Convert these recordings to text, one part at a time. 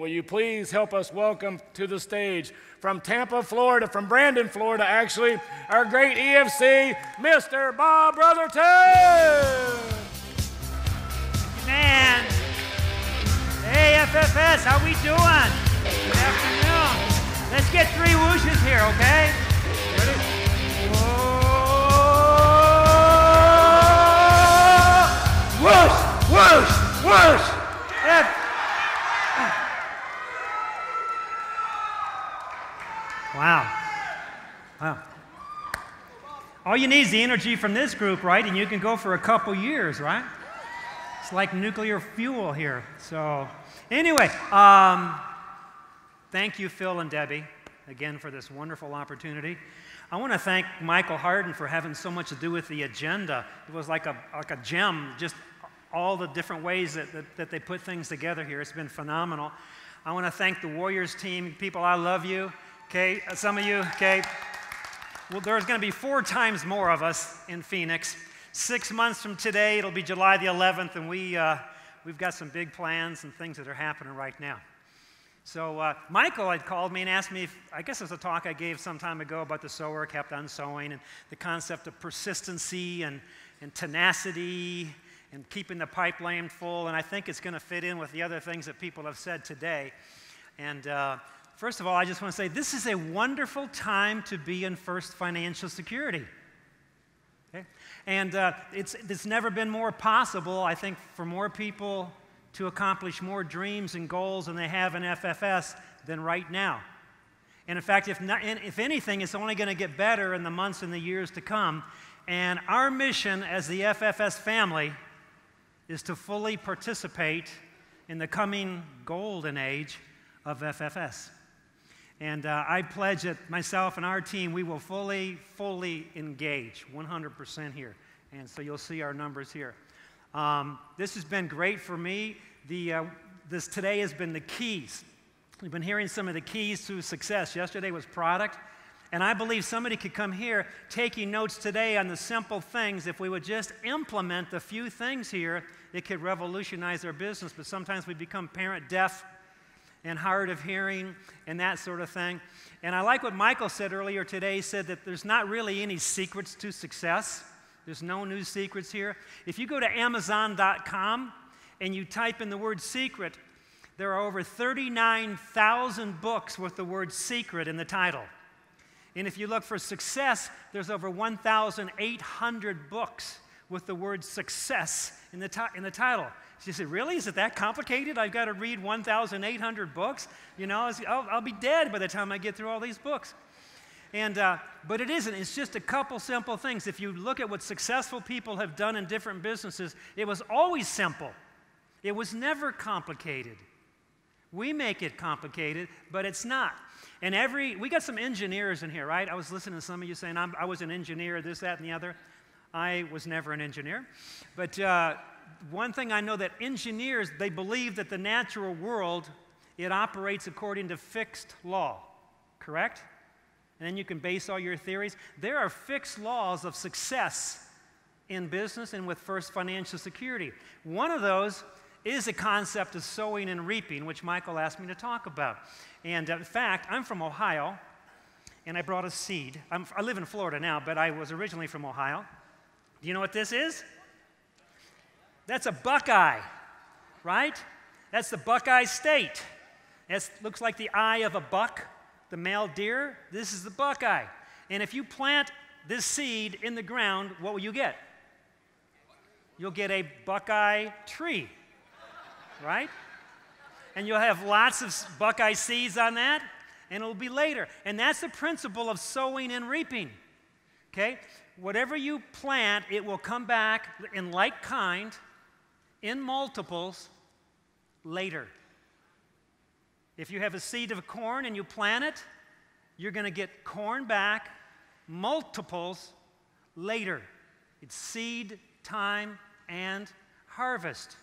will you please help us welcome to the stage from Tampa, Florida, from Brandon, Florida, actually, our great EFC, Mr. Bob Brotherton. Man. Hey, FFS, how we doing? Good afternoon. Let's get 3 whooshes here, okay? Ready? Whoa! Whoosh, whoosh, whoosh. Wow. Wow. All you need is the energy from this group, right? And you can go for a couple years, right? It's like nuclear fuel here. So anyway, thank you, Phil and Debbie, again for this wonderful opportunity. I want to thank Michael Harden for having so much to do with the agenda. It was like a gem, just all the different ways that they put things together here. It's been phenomenal. I want to thank the Warriors team. People, I love you. Okay, some of you, okay. Well, there's going to be 4 times more of us in Phoenix. 6 months from today, it'll be July the 11th, and we've got some big plans and things that are happening right now. So Michael had called me and asked me, I guess it was a talk I gave some time ago about the sower kept on sowing and the concept of persistency and tenacity and keeping the pipeline full, and I think it's going to fit in with the other things that people have said today. And first of all, I just want to say this is a wonderful time to be in First Financial Security. Okay? And it's never been more possible, I think, for more people to accomplish more dreams and goals than they have in FFS than right now. And in fact, if anything, it's only going to get better in the months and the years to come. And our mission as the FFS family is to fully participate in the coming golden age of FFS. And I pledge that myself and our team, we will fully engage 100% here. And so you'll see our numbers here. This has been great for me. This today has been the keys. We've been hearing some of the keys to success. Yesterday was product. And I believe somebody could come here taking notes today on the simple things. If we would just implement the few things here, it could revolutionize our business. But sometimes we become parent deaf and hard of hearing and that sort of thing. And I like what Michael said earlier today. He said that there's not really any secrets to success. There's no new secrets here. If you go to Amazon.com and you type in the word secret, there are over 39,000 books with the word secret in the title. And if you look for success, there's over 1,800 books with the word success in the title. So you say, really? Is it that complicated? I've got to read 1,800 books? You know, I'll be dead by the time I get through all these books. And, but it isn't. It's just a couple simple things. If you look at what successful people have done in different businesses, it was always simple. It was never complicated. We make it complicated, but it's not. And we got some engineers in here, right? I was listening to some of you saying, I was an engineer, this, that, and the other. I was never an engineer. But one thing I know that engineers, they believe that the natural world, it operates according to fixed law, correct? And then you can base all your theories. There are fixed laws of success in business and with First Financial Security. One of those is the concept of sowing and reaping, which Michael asked me to talk about. And in fact, I'm from Ohio, and I brought a seed. I live in Florida now, but I was originally from Ohio. Do you know what this is? That's a buckeye, right? That's the Buckeye State. It looks like the eye of a buck, the male deer. This is the buckeye. And if you plant this seed in the ground, what will you get? You'll get a buckeye tree, right? And you'll have lots of buckeye seeds on that, and it'll be later. And that's the principle of sowing and reaping, okay? Whatever you plant, it will come back in like kind, in multiples, later. If you have a seed of corn and you plant it, you're going to get corn back, multiples, later. It's seed, time, and harvest.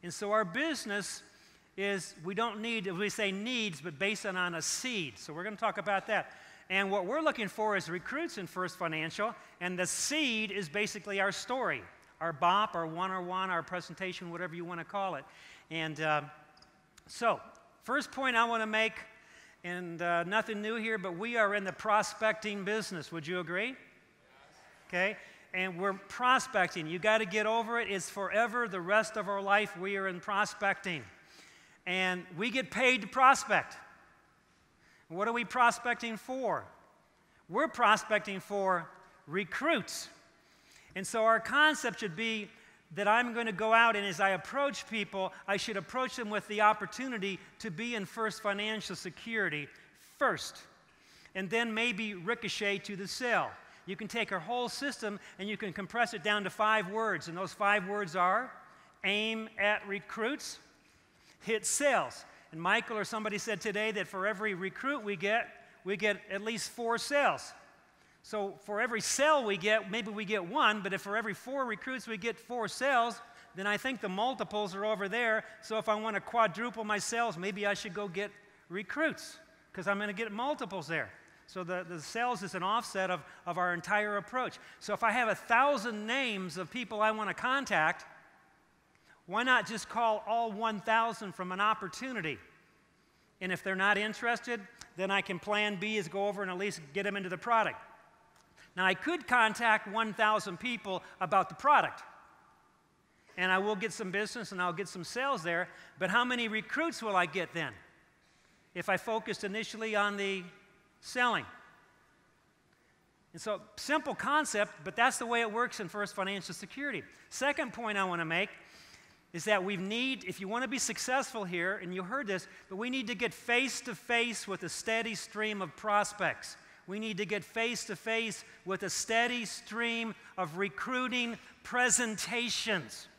And so our business is, we don't need, we say needs, but based on a seed. So we're going to talk about that. And what we're looking for is recruits in First Financial, and the seed is basically our story, our BOP, our 101, our presentation, whatever you want to call it. And so first point I want to make, and nothing new here, but we are in the prospecting business. Would you agree? Yes. Okay? And we're prospecting. You got to get over it. It's forever. The rest of our life, we are in prospecting. And we get paid to prospect. What are we prospecting for? We're prospecting for recruits. And so our concept should be that I'm going to go out, and as I approach people, I should approach them with the opportunity to be in first financial security first, and then maybe ricochet to the sale. You can take our whole system and you can compress it down to 5 words, and those 5 words are aim at recruits, hit sales. And Michael or somebody said today that for every recruit we get at least 4 sales. So for every sale we get, maybe we get 1, but if for every 4 recruits we get 4 sales, then I think the multiples are over there. So if I want to quadruple my sales, maybe I should go get recruits, because I'm going to get multiples there. So the sales is an offset of our entire approach. So if I have 1,000 names of people I want to contact, why not just call all 1,000 from an opportunity? And if they're not interested, then I can plan B is go over and at least get them into the product. Now, I could contact 1,000 people about the product, and I will get some business and I'll get some sales there, but how many recruits will I get then if I focused initially on the selling? And so, simple concept, but that's the way it works in first financial security. Second point I want to make is that we need, if you want to be successful here, and you heard this, but we need to get face-to-face with a steady stream of prospects. We need to get face-to-face with a steady stream of recruiting presentations.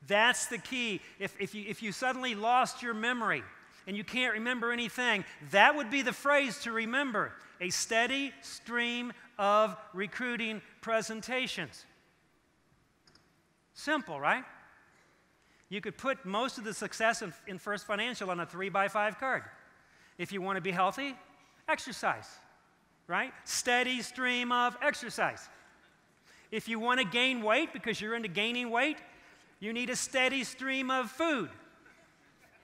That's the key. If you suddenly lost your memory and you can't remember anything, that would be the phrase to remember: a steady stream of recruiting presentations. Simple, right? You could put most of the success in First Financial on a 3x5 card. If you want to be healthy, exercise, right? Steady stream of exercise. If you want to gain weight because you're into gaining weight, you need a steady stream of food.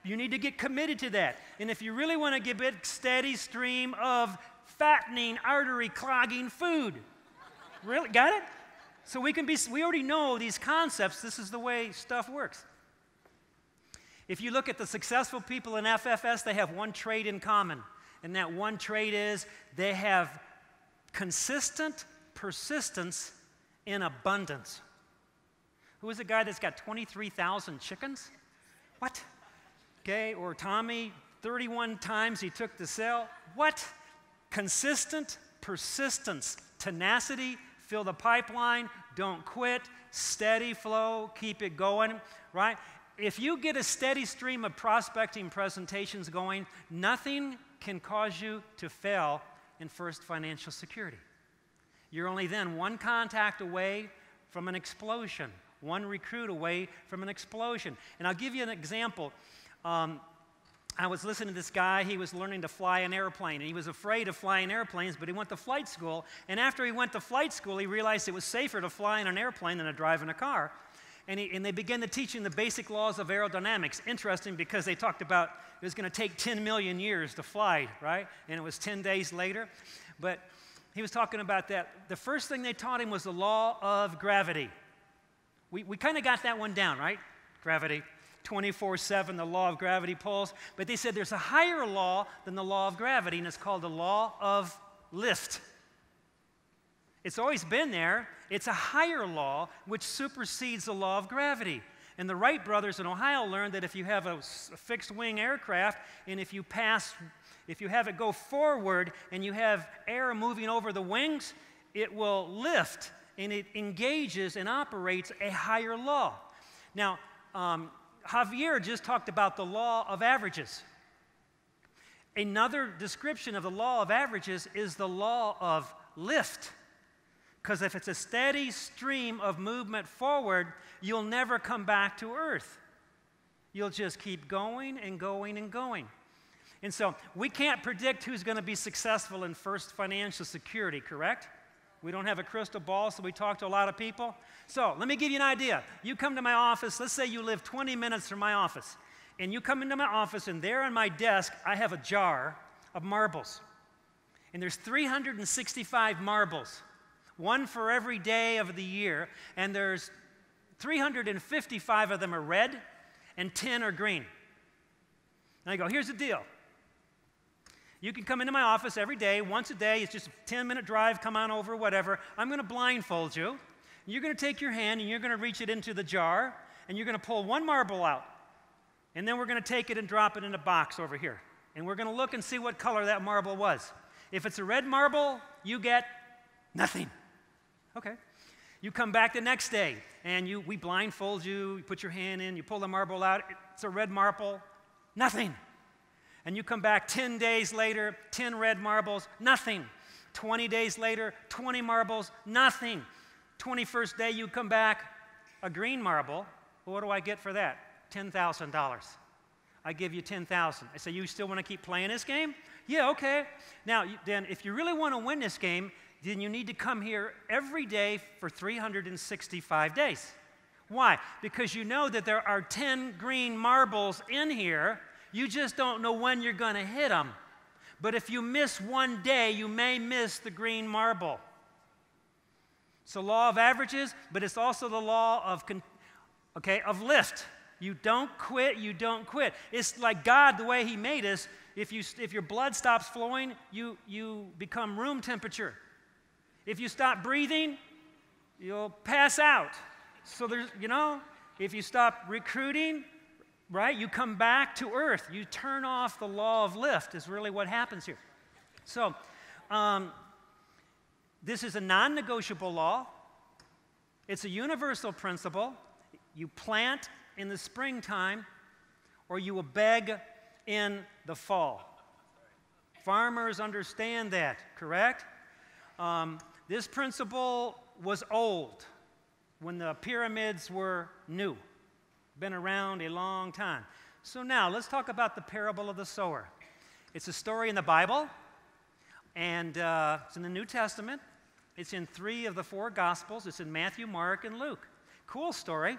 You need to get committed to that. And if you really want to get a steady stream of fattening, artery clogging food. Really? Got it? So we already know these concepts. This is the way stuff works. If you look at the successful people in FFS, they have one trait in common. And that one trait is they have consistent persistence in abundance. Who is the guy that's got 23,000 chickens? What? Okay, or Tommy, 31 times he took the sale. What? Consistent persistence, tenacity, fill the pipeline, don't quit, steady flow, keep it going, right? If you get a steady stream of prospecting presentations going, nothing can cause you to fail in First Financial Security. You're only then one contact away from an explosion, one recruit away from an explosion. And I'll give you an example. I was listening to this guy. He was learning to fly an airplane, and he was afraid of flying airplanes, but he went to flight school. And after he went to flight school, he realized it was safer to fly in an airplane than to drive in a car. And they began to teach him the basic laws of aerodynamics. Interesting, because they talked about it was going to take 10 million years to fly, right? And it was 10 days later. But he was talking about that. The first thing they taught him was the law of gravity. We kind of got that one down, right? Gravity. 24/7, the law of gravity pulls. But they said there's a higher law than the law of gravity, and it's called the law of lift. It's always been there. It's a higher law which supersedes the law of gravity. And the Wright brothers in Ohio learned that if you have a fixed-wing aircraft, and if you have it go forward and you have air moving over the wings, it will lift, and it engages and operates a higher law. Now, Javier just talked about the law of averages. Another description of the law of averages is the law of lift. Because if it's a steady stream of movement forward, you'll never come back to earth. You'll just keep going and going and going. And so we can't predict who's going to be successful in First Financial Security, correct? We don't have a crystal ball, so we talk to a lot of people. So let me give you an idea. You come to my office. Let's say you live 20 minutes from my office. And you come into my office, and there on my desk, I have a jar of marbles. And there's 365 marbles, one for every day of the year, and there's 355 of them are red, and 10 are green. And I go, here's the deal. You can come into my office every day, once a day. It's just a 10-minute drive, come on over, whatever. I'm going to blindfold you. You're going to take your hand, and you're going to reach it into the jar, and you're going to pull one marble out. And then we're going to take it and drop it in a box over here. And we're going to look and see what color that marble was. If it's a red marble, you get nothing. Okay. You come back the next day, and we blindfold you, you put your hand in, you pull the marble out, it's a red marble, nothing. And you come back 10 days later, 10 red marbles, nothing. 20 days later, 20 marbles, nothing. 21st day you come back, a green marble. Well, what do I get for that? $10,000. I give you $10,000. I say, you still want to keep playing this game? Yeah, okay. Now, then, if you really want to win this game, then you need to come here every day for 365 days. Why? Because you know that there are 10 green marbles in here. You just don't know when you're going to hit them. But if you miss one day, you may miss the green marble. It's the law of averages, but it's also the law of lift. You don't quit, you don't quit. It's like God, the way He made us. If your blood stops flowing, you become room temperature. If you stop breathing, you'll pass out. So there's, if you stop recruiting, right, you come back to earth. You turn off the law of lift is really what happens here. So this is a non-negotiable law. It's a universal principle. You plant in the springtime, or you will beg in the fall. Farmers understand that, correct? This principle was old when the pyramids were new, been around a long time. So now let's talk about the parable of the sower. It's a story in the Bible, and it's in the New Testament. It's in 3 of the 4 Gospels. It's in Matthew, Mark, and Luke. Cool story.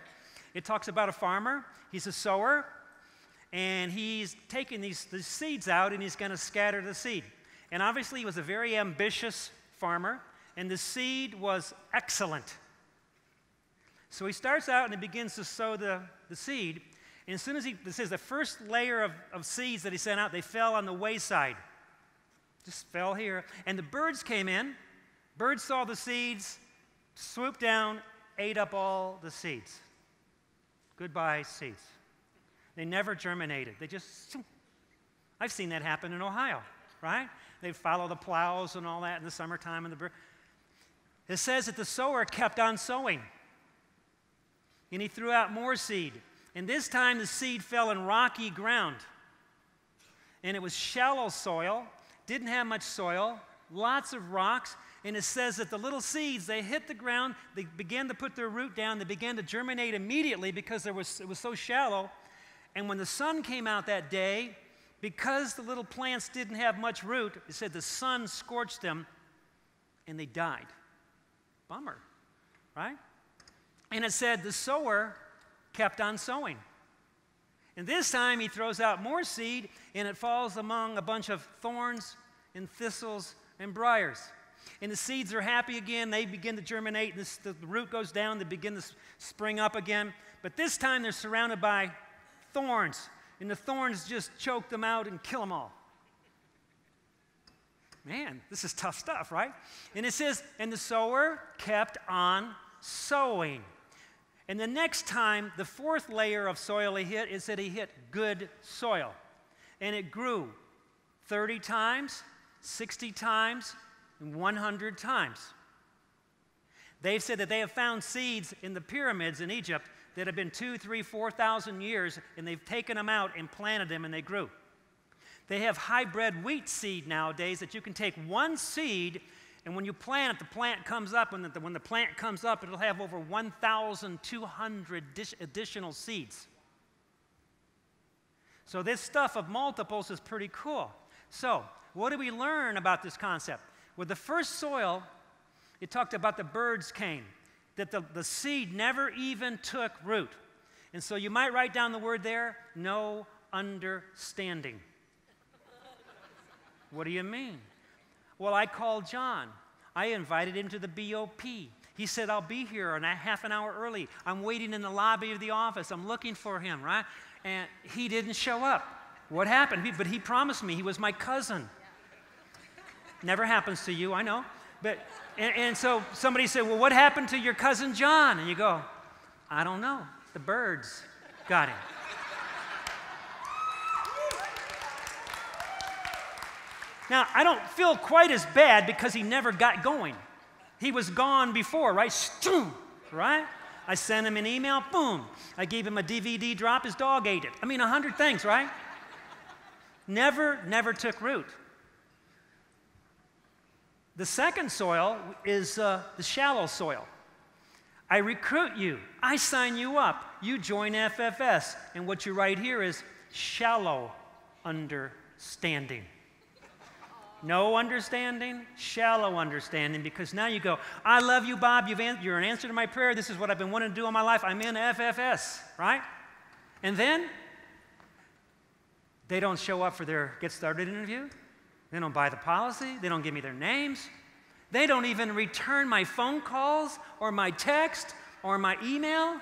It talks about a farmer. He's a sower, and he's taking these seeds out, and he's going to scatter the seed. And obviously, he was a very ambitious farmer, and the seed was excellent. So he starts out, and he begins to sow the seed. And as soon as it says the first layer of seeds that he sent out, they fell on the wayside. Just fell here. And the birds came in. Birds saw the seeds, swooped down, ate up all the seeds. Goodbye, seeds. They never germinated. They just, I've seen that happen in Ohio, right? They follow the plows and all that in the summertime. It says that the sower kept on sowing. And he threw out more seed. And this time the seed fell in rocky ground. And it was shallow soil, didn't have much soil, lots of rocks. And it says that the little seeds, they hit the ground, they began to put their root down, they began to germinate immediately because it was so shallow. And when the sun came out that day, because the little plants didn't have much root, it said the sun scorched them and they died. Bummer, right? And it said the sower kept on sowing. And this time he throws out more seed, and it falls among a bunch of thorns and thistles and briars. And the seeds are happy again. They begin to germinate. And the root goes down. They begin to spring up again. But this time they're surrounded by thorns. And the thorns just choke them out and kill them all. Man, this is tough stuff, right? And it says, and the sower kept on sowing. And the next time, the 4th layer of soil he hit, it said he hit good soil. And it grew 30 times, 60 times, and 100 times. They've said that they have found seeds in the pyramids in Egypt that have been 2,000, 3,000, 4,000 years, and they've taken them out and planted them, and they grew. They have hybrid wheat seed nowadays that you can take one seed, and when you plant it, the plant comes up. When the plant comes up, it'll have over 1,200 additional seeds. So this stuff of multiples is pretty cool. So what do we learn about this concept? With the first soil, it talked about the birds came, that the seed never even took root. And so you might write down the word there, no understanding. What do you mean? Well, I called John. I invited him to the BOP. He said, I'll be here half an hour early. I'm waiting in the lobby of the office. I'm looking for him, right? And he didn't show up. What happened? But he promised me he was my cousin. Never happens to you, I know. And so somebody said, well, what happened to your cousin John? And you go, I don't know. The birds got him. Now, I don't feel quite as bad because he never got going. He was gone before, right? Right? I sent him an email, boom. I gave him a DVD drop, his dog ate it. I mean, 100 things, right? Never took root. The second soil is the shallow soil. I recruit you. I sign you up. You join FFS. And what you write here is shallow understanding. No understanding, shallow understanding, because now you go, I love you, Bob. You're an answer to my prayer. This is what I've been wanting to do all my life. I'm in FFS, right? And then they don't show up for their Get Started interview. They don't buy the policy. They don't give me their names. They don't even return my phone calls or my text or my email.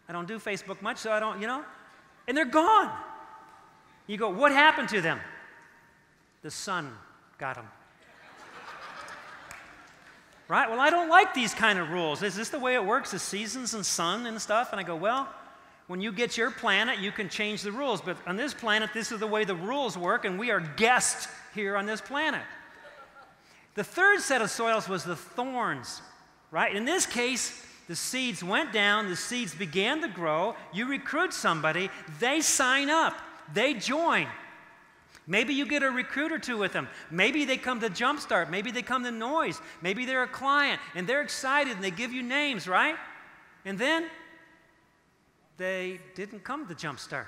I don't do Facebook much, so I don't, and they're gone. You go, what happened to them? The sun got them. Right? Well, I don't like these kind of rules. Is this the way it works, the seasons and sun and stuff? And I go, well, when you get your planet, you can change the rules. But on this planet, this is the way the rules work, and we are guests here on this planet. The third set of soils was the thorns, right? In this case, the seeds went down, the seeds began to grow. You recruit somebody, they sign up, they join. Maybe you get a recruit or two with them. Maybe they come to JUMPSTART. Maybe they come to Noise. Maybe they're a client, and they're excited, and they give you names, right? And then they didn't come to JUMPSTART.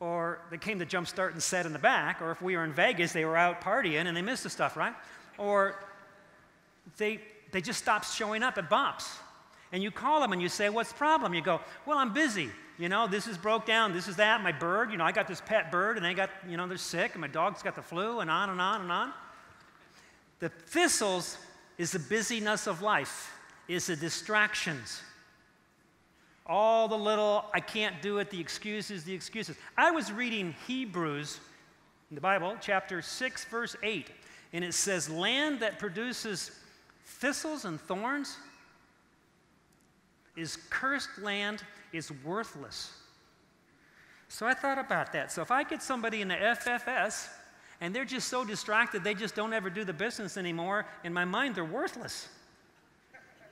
Or they came to JUMPSTART and sat in the back. Or if we were in Vegas, they were out partying, and they missed the stuff, right? Or they just stopped showing up at BOPS. And you call them, and you say, what's the problem? You go, well, I'm busy. This is broke down, this is that, my bird, I got this pet bird, and they got, they're sick, and my dog's got the flu, and on and on and on. The thistles is the busyness of life, is the distractions. All the little, I can't do it, the excuses. I was reading Hebrews, in the Bible, chapter 6, verse 8, and it says, land that produces thistles and thorns is cursed land, is worthless. So I thought about that. So if I get somebody in the FFS and they're just so distracted they just don't ever do the business anymore, in my mind they're worthless.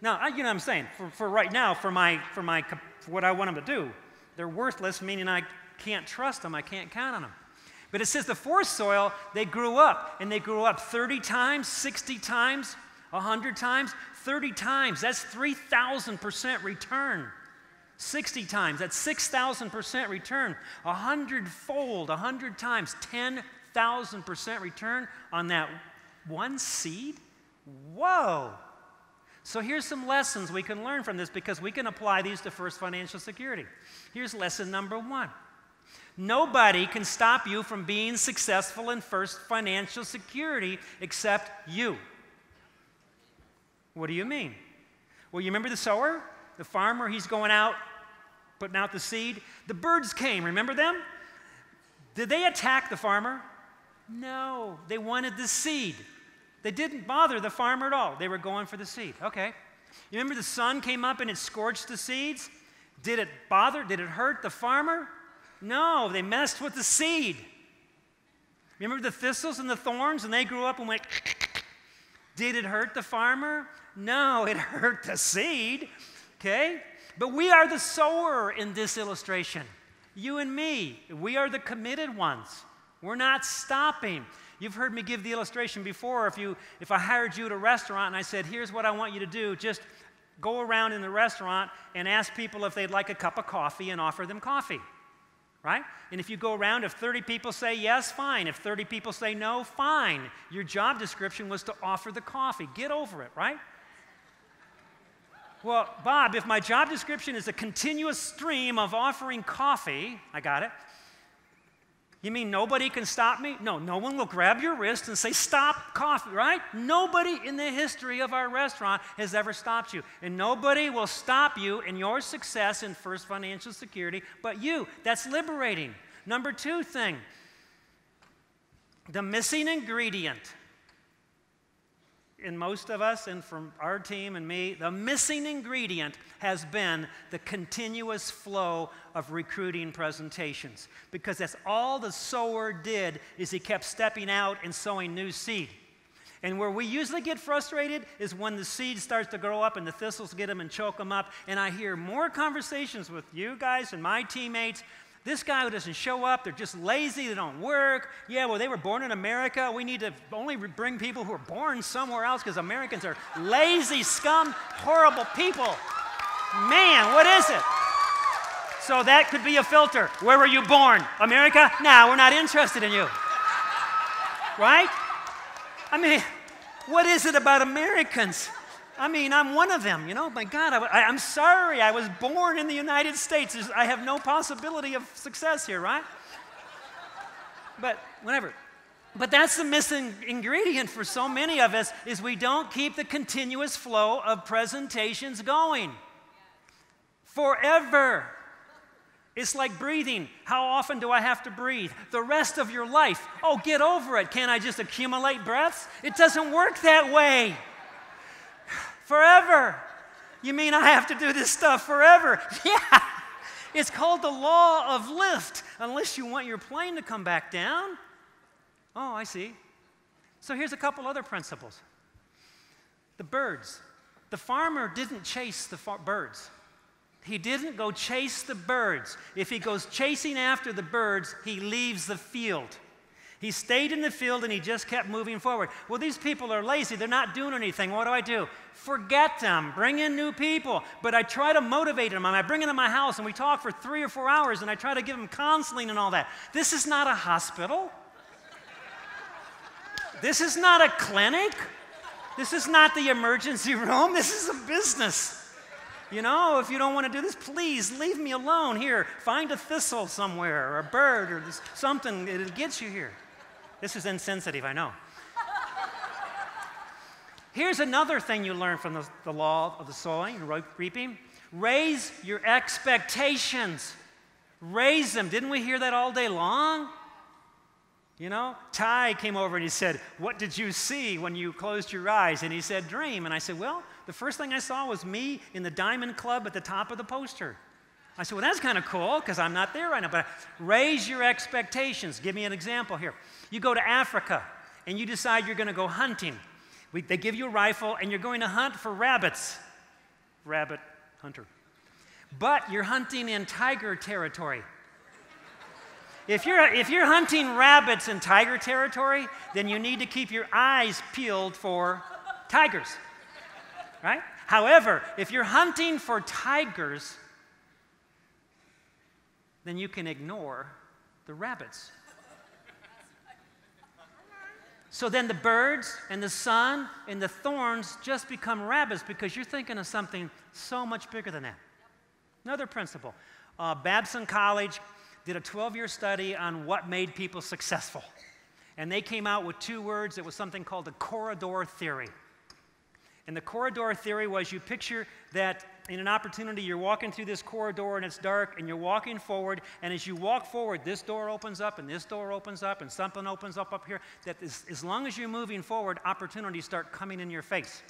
Now, you know what I'm saying? For right now, for what I want them to do, they're worthless, meaning I can't trust them, I can't count on them. But it says the fourth soil, they grew up, and they grew up 30 times, 60 times, 100 times, 30 times. That's 3,000% return. 60 times, that's 6,000% return. 100-fold, 100 times, 10,000% return on that one seed? Whoa! So here's some lessons we can learn from this, because we can apply these to First Financial Security. Here's lesson number 1. Nobody can stop you from being successful in First Financial Security except you. What do you mean? Well, you remember the sower? The farmer, he's going out, putting out the seed. The birds came, remember them? Did they attack the farmer? No, they wanted the seed. They didn't bother the farmer at all. They were going for the seed. Okay. You remember the sun came up and it scorched the seeds? Did it hurt the farmer? No, they messed with the seed. Remember the thistles and the thorns, and they grew up and went, did it hurt the farmer? No, it hurt the seed. Okay? But we are the sower in this illustration. You and me, we are the committed ones. We're not stopping. You've heard me give the illustration before. If I hired you at a restaurant and I said, here's what I want you to do, just go around in the restaurant and ask people if they'd like a cup of coffee and offer them coffee, right? And if you go around, if 30 people say yes, fine. If 30 people say no, fine. Your job description was to offer the coffee. Get over it, right? Well, Bob, if my job description is a continuous stream of offering coffee, I got it. You mean nobody can stop me? No, no one will grab your wrist and say, stop coffee, right? Nobody in the history of our restaurant has ever stopped you. And nobody will stop you in your success in first financial security but you. That's liberating. Number 2 thing, the missing ingredient in most of us and from our team and me, the missing ingredient has been the continuous flow of recruiting presentations. Because that's all the sower did, is he kept stepping out and sowing new seed. And where we usually get frustrated is when the seed starts to grow up and the thistles get them and choke them up. And I hear more conversations with you guys and my teammates. This guy who doesn't show up, they're just lazy, they don't work. Yeah, well, they were born in America. We need to only bring people who are born somewhere else because Americans are lazy, scum, horrible people. Man, what is it? So that could be a filter. Where were you born? America? No, we're not interested in you. Right? I mean, what is it about Americans? I mean, I'm one of them, you know. My God, I'm sorry. I was born in the United States. I have no possibility of success here, right? But whatever. But that's the missing ingredient for so many of us is we don't keep the continuous flow of presentations going. Forever. It's like breathing. How often do I have to breathe? The rest of your life. Oh, get over it. Can't I just accumulate breaths? It doesn't work that way. Forever. You mean I have to do this stuff forever? Yeah. It's called the law of lift, unless you want your plane to come back down. Oh, I see. So here's a couple other principles. The birds. The farmer didn't chase the birds. He didn't go chase the birds. If he goes chasing after the birds, he leaves the field. He stayed in the field and he just kept moving forward. Well, these people are lazy. They're not doing anything. What do? Forget them. Bring in new people. But I try to motivate them. I bring them to my house and we talk for 3 or 4 hours and I try to give them counseling and all that. This is not a hospital. This is not a clinic. This is not the emergency room. This is a business. You know, if you don't want to do this, please leave me alone. Here, find a thistle somewhere or a bird or something. It'll get you here. This is insensitive, I know. Here's another thing you learn from the law of the sowing and reaping. Raise your expectations. Raise them. Didn't we hear that all day long? You know, Ty came over and he said, what did you see when you closed your eyes? And he said, dream. And I said, well, the first thing I saw was me in the Diamond Club at the top of the poster. I said, well, that's kind of cool because I'm not there right now. But raise your expectations. Give me an example here. You go to Africa and you decide you're going to go hunting. They give you a rifle and you're going to hunt for rabbits. Rabbit hunter. But you're hunting in tiger territory. If you're hunting rabbits in tiger territory, then you need to keep your eyes peeled for tigers, right? However, if you're hunting for tigers, then you can ignore the rabbits. So then the birds and the sun and the thorns just become rabbits because you're thinking of something so much bigger than that. Another principle, Babson College did a 12-year study on what made people successful. And they came out with 2 words. It was something called the corridor theory. And the corridor theory was you picture that in an opportunity, you're walking through this corridor and it's dark and you're walking forward. And as you walk forward, this door opens up and this door opens up and something opens up here. That as long as you're moving forward, opportunities start coming in your face.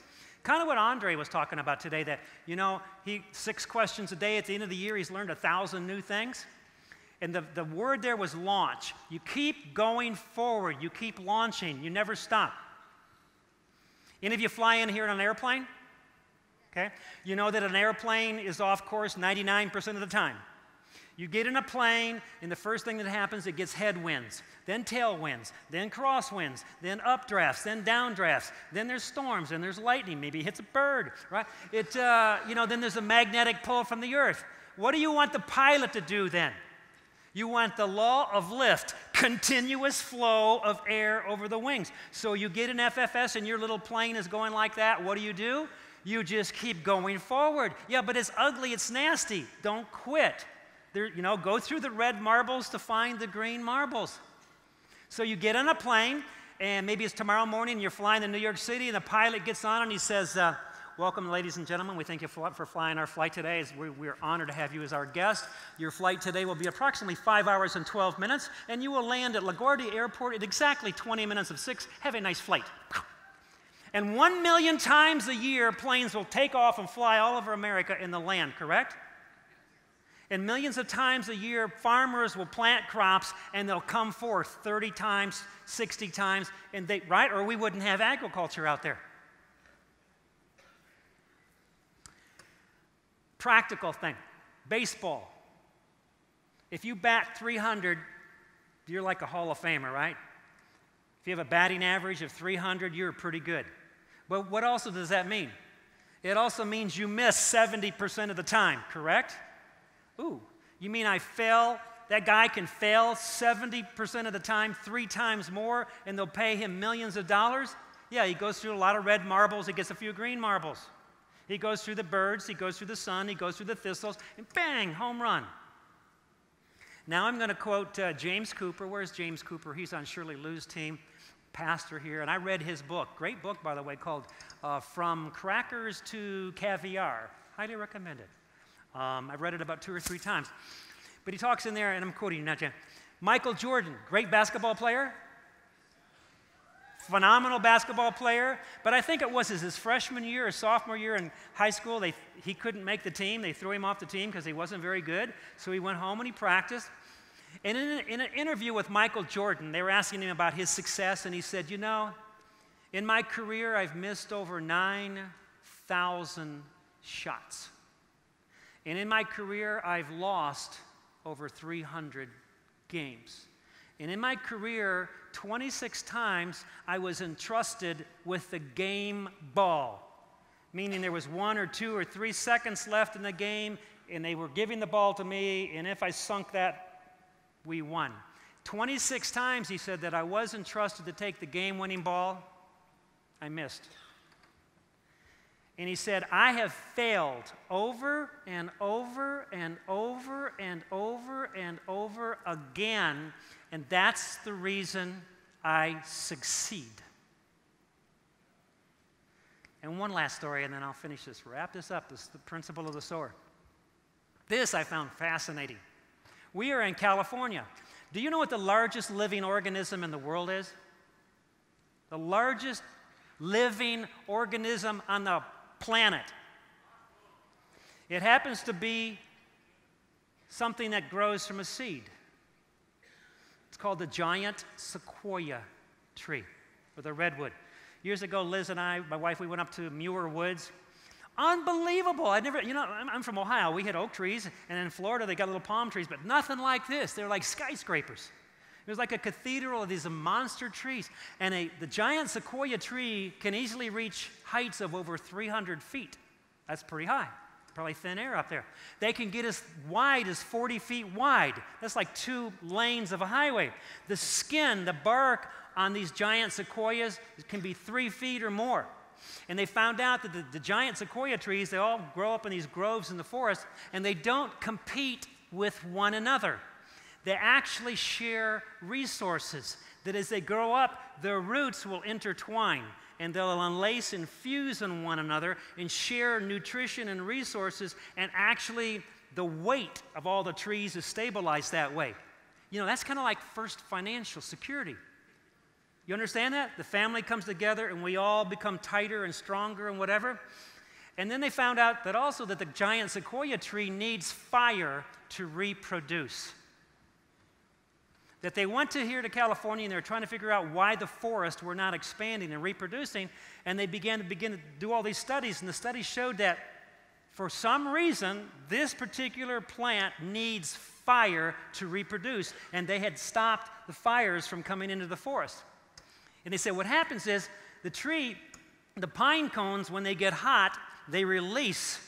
Kind of what Andre was talking about today, that, you know, 6 questions a day. At the end of the year, he's learned 1,000 new things. And the word there was launch. You keep going forward. You keep launching. You never stop. Any of you fly in here on an airplane? Okay. You know that an airplane is off course 99% of the time. You get in a plane, and the first thing that happens, it gets headwinds, then tailwinds, then crosswinds, then updrafts, then downdrafts, then there's storms, and there's lightning. Maybe it hits a bird, right? Then there's a magnetic pull from the earth. What do you want the pilot to do then? You want the law of lift, continuous flow of air over the wings. So you get an FFS and your little plane is going like that. What do? You just keep going forward. Yeah, but it's ugly, it's nasty. Don't quit. Go through the red marbles to find the green marbles. So you get on a plane, and maybe it's tomorrow morning, and you're flying to New York City, and the pilot gets on and he says, welcome, ladies and gentlemen. We thank you for flying our flight today. We're honored to have you as our guest. Your flight today will be approximately 5 hours and 12 minutes, and you will land at LaGuardia Airport at exactly 20 minutes of 6. Have a nice flight. And 1 million times a year, planes will take off and fly all over America in the land, correct? And millions of times a year, farmers will plant crops, and they'll come forth 30 times, 60 times, right? Or we wouldn't have agriculture out there. Practical thing, baseball. If you bat 300, you're like a Hall of Famer, right? If you have a batting average of 300, you're pretty good. But what also does that mean? It also means you miss 70% of the time, correct? Ooh, you mean that guy can fail 70% of the time, 3 times more, and they'll pay him millions of dollars? Yeah, he goes through a lot of red marbles, he gets a few green marbles. He goes through the birds, he goes through the sun, he goes through the thistles, and bang, home run. Now I'm going to quote James Cooper. Where's James Cooper? He's on Shirley Lou's team, pastor here, and I read his book. Great book, by the way, called From Crackers to Caviar. Highly recommend it. I've read it about 2 or 3 times. But he talks in there, and I'm quoting you now, Jen. Michael Jordan, great basketball player, phenomenal basketball player, but I think it was his freshman year or sophomore year in high school, he couldn't make the team. They threw him off the team because he wasn't very good, so he went home and he practiced. And in an interview with Michael Jordan, they were asking him about his success, and he said, in my career, I've missed over 9,000 shots. And in my career, I've lost over 300 games. And in my career, 26 times, I was entrusted with the game ball, meaning there was 1 or 2 or 3 seconds left in the game, and they were giving the ball to me, and if I sunk that, we won. 26 times, he said, that I was entrusted to take the game-winning ball, I missed. And he said, I have failed over and over and over and over and over again, and that's the reason I succeed. And one last story, and then I'll finish this. Wrap this up. This is the principle of the sower. This I found fascinating. We are in California. Do you know what the largest living organism in the world is? The largest living organism on the planet. It happens to be something that grows from a seed. It's called the giant sequoia tree, or the redwood. Years ago, Liz and I, my wife, we went up to Muir Woods. Unbelievable. I'm from Ohio. We had oak trees, and in Florida, they got little palm trees, but nothing like this. They're like skyscrapers. It was like a cathedral of these monster trees. And the giant sequoia tree can easily reach heights of over 300 feet. That's pretty high. Probably thin air up there. They can get as wide as 40 feet wide. That's like 2 lanes of a highway. The skin, the bark on these giant sequoias can be 3 feet or more. And they found out that the giant sequoia trees, they all grow up in these groves in the forest, and they don't compete with one another. They actually share resources, that as they grow up, their roots will intertwine, and they'll unlace and fuse on one another and share nutrition and resources, and actually the weight of all the trees is stabilized that way. That's kind of like first financial security. You understand that? The family comes together and we all become tighter and stronger and whatever. And then they found out that also that the giant sequoia tree needs fire to reproduce. That they went here to California and they were trying to figure out why the forests were not expanding and reproducing, and they began to do all these studies, and the studies showed that for some reason this particular plant needs fire to reproduce, and they had stopped the fires from coming into the forest. And they said what happens is the pine cones, when they get hot, they release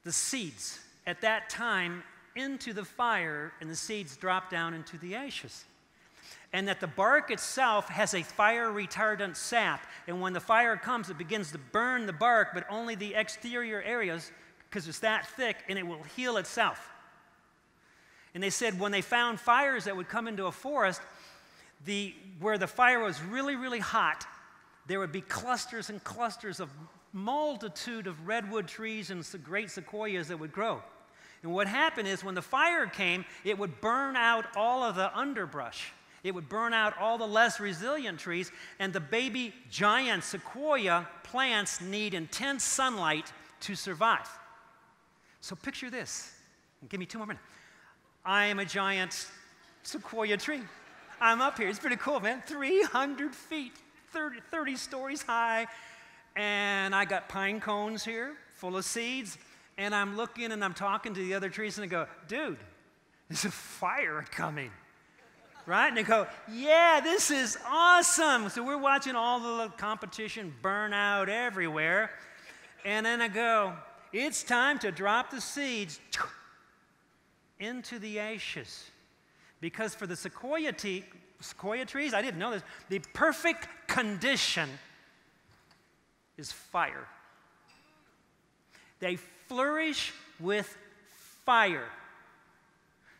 the seeds at that time into the fire, and the seeds drop down into the ashes. and that the bark itself has a fire retardant sap. And when the fire comes, it begins to burn the bark, but only the exterior areas, because it's that thick, and it will heal itself. And they said when they found fires that would come into a forest, where the fire was really, really hot, there would be clusters and clusters of multitude of redwood trees and great sequoias that would grow. And what happened is when the fire came, it would burn out all of the underbrush. It would burn out all the less resilient trees, and the baby giant sequoia plants need intense sunlight to survive. So picture this. Give me 2 more minutes. I am a giant sequoia tree. I'm up here. It's pretty cool, man. 300 feet, 30 stories high. And I got pine cones here full of seeds. And I'm looking and I'm talking to the other trees and I go, dude, there's a fire coming. Right? And they go, yeah, this is awesome. So we're watching all the competition burn out everywhere. And then I go, it's time to drop the seeds into the ashes. Because for the sequoia trees, I didn't know this, the perfect condition is fire. They flourish with fire.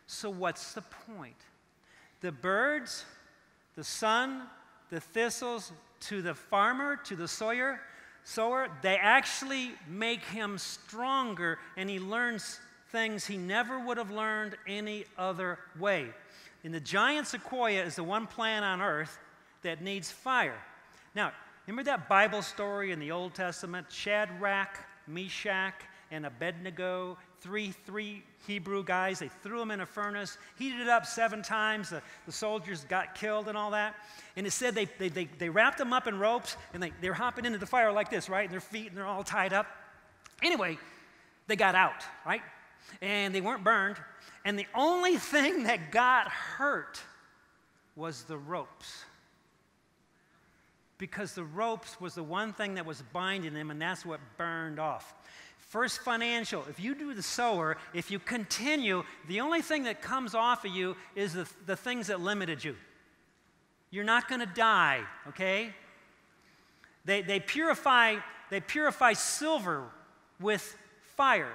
So what's the point? The birds, the sun, the thistles, to the farmer, to the sower, they actually make him stronger, and he learns things he never would have learned any other way. And the giant sequoia is the one plant on earth that needs fire. Now, remember that Bible story in the Old Testament? Shadrach, Meshach, and Abednego, three Hebrew guys. They threw them in a furnace, heated it up 7 times. The soldiers got killed and all that. And it said they wrapped them up in ropes, and they're hopping into the fire like this, right? And their feet, and they're all tied up. Anyway, they got out, right? And they weren't burned. And the only thing that got hurt was the ropes. Because the ropes was the one thing that was binding them, and that's what burned off. First financial, if you do the sower, if you continue, the only thing that comes off of you is the things that limited you. You're not going to die, okay? They purify silver with fire.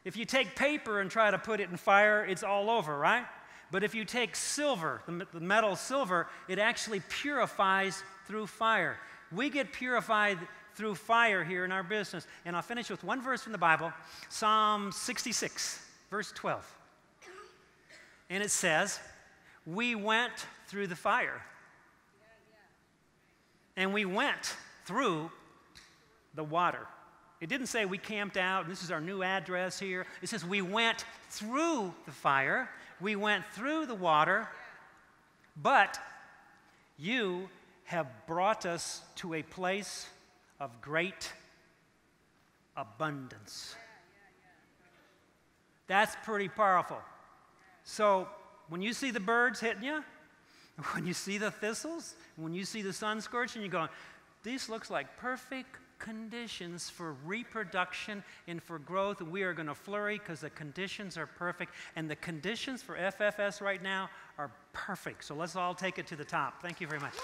If you take paper and try to put it in fire, it's all over, right? But if you take silver, the metal silver, it actually purifies through fire. We get purified through fire here in our business. And I'll finish with one verse from the Bible, Psalm 66, verse 12. And it says, we went through the fire. And we went through the water. It didn't say we camped out, and this is our new address here. It says we went through the fire, we went through the water, but you have brought us to a place of great abundance. That's pretty powerful. So when you see the birds hitting you, when you see the thistles, when you see the sun scorching, you're going, this looks like perfect conditions for reproduction and for growth, and we are going to flourish because the conditions are perfect, and the conditions for FFS right now are perfect. So let's all take it to the top. Thank you very much.